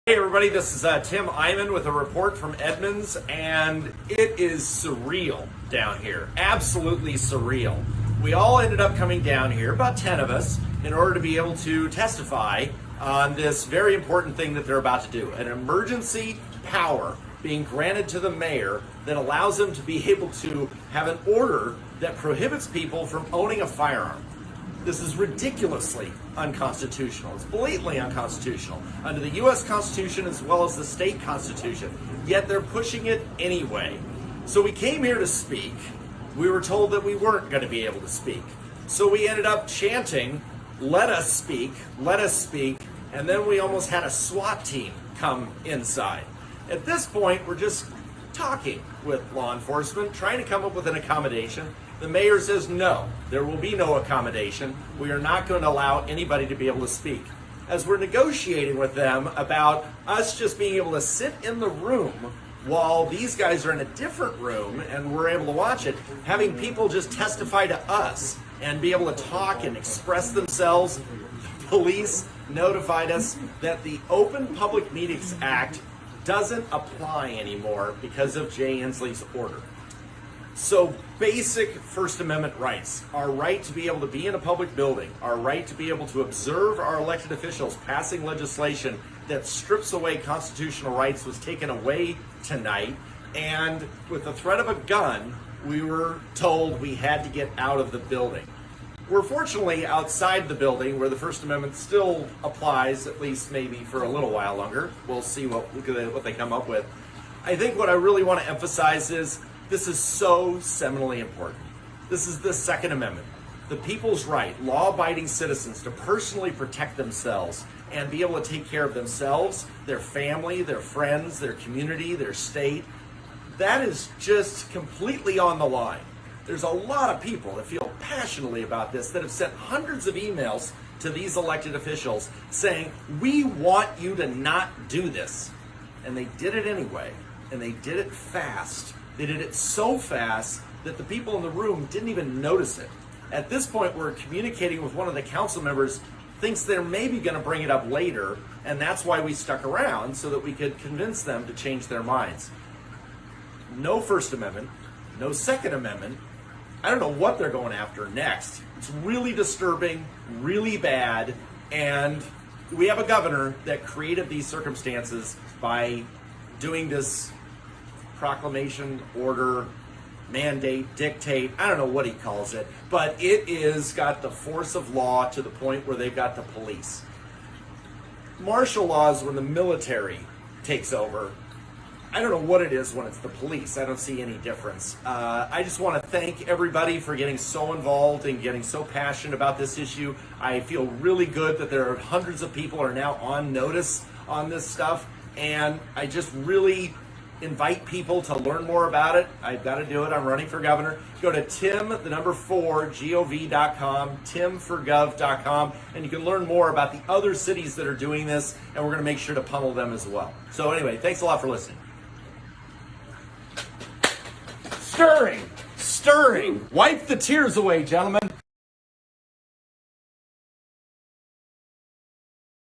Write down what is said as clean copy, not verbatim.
Hey everybody, this is Tim Eyman with a report from Edmonds, and it is surreal down here. Absolutely surreal. We all ended up coming down here, about 10 of us, in order to be able to testify on this very important thing that they're about to do. An emergency power being granted to the mayor that allows them to be able to have an order that prohibits people from owning a firearm. This is ridiculously unconstitutional. It's blatantly unconstitutional under the U.S. Constitution as well as the state constitution. Yet they're pushing it anyway. So we came here to speak. We were told that we weren't going to be able to speak. So we ended up chanting, "Let us speak, let us speak," and then we almost had a SWAT team come inside. At this point, we're just talking with law enforcement, trying to come up with an accommodation. The mayor says no, there will be no accommodation. We are not going to allow anybody to be able to speak. As we're negotiating with them about us just being able to sit in the room while these guys are in a different room and we're able to watch it, having people just testify to us and be able to talk and express themselves, the police notified us that the Open Public Meetings Act doesn't apply anymore because of Jay Inslee's order. So basic First Amendment rights, our right to be able to be in a public building, our right to be able to observe our elected officials passing legislation that strips away constitutional rights was taken away tonight. And with the threat of a gun, we were told we had to get out of the building. We're fortunately outside the building where the First Amendment still applies, at least maybe for a little while longer. We'll see what they come up with. I think what I really want to emphasize is this is so seminally important. This is the Second Amendment. The people's right, law-abiding citizens, to personally protect themselves and be able to take care of themselves, their family, their friends, their community, their state. That is just completely on the line. There's a lot of people that feel passionately about this that have sent hundreds of emails to these elected officials saying, we want you to not do this. And they did it anyway, and they did it fast. They did it so fast that the people in the room didn't even notice it. At this point, we're communicating with one of the council members, thinks they're maybe going to bring it up later, and that's why we stuck around, so that we could convince them to change their minds. No First Amendment, no Second Amendment. I don't know what they're going after next. It's really disturbing, really bad, and we have a governor that created these circumstances by doing this proclamation, order, mandate, dictate, I don't know what he calls it, but it is got the force of law to the point where they've got the police. Martial law is when the military takes over. I don't know what it is when it's the police. I don't see any difference. I just want to thank everybody for getting so involved and getting so passionate about this issue. I feel really good that there are hundreds of people are now on notice on this stuff, and I just really invite people to learn more about it. I've got to do it. I'm running for governor. Go to tim4gov.com, tim4gov.com, and you can learn more about the other cities that are doing this, and we're going to make sure to pummel them as well. So anyway, thanks a lot for listening. Stirring. Wipe the tears away, gentlemen.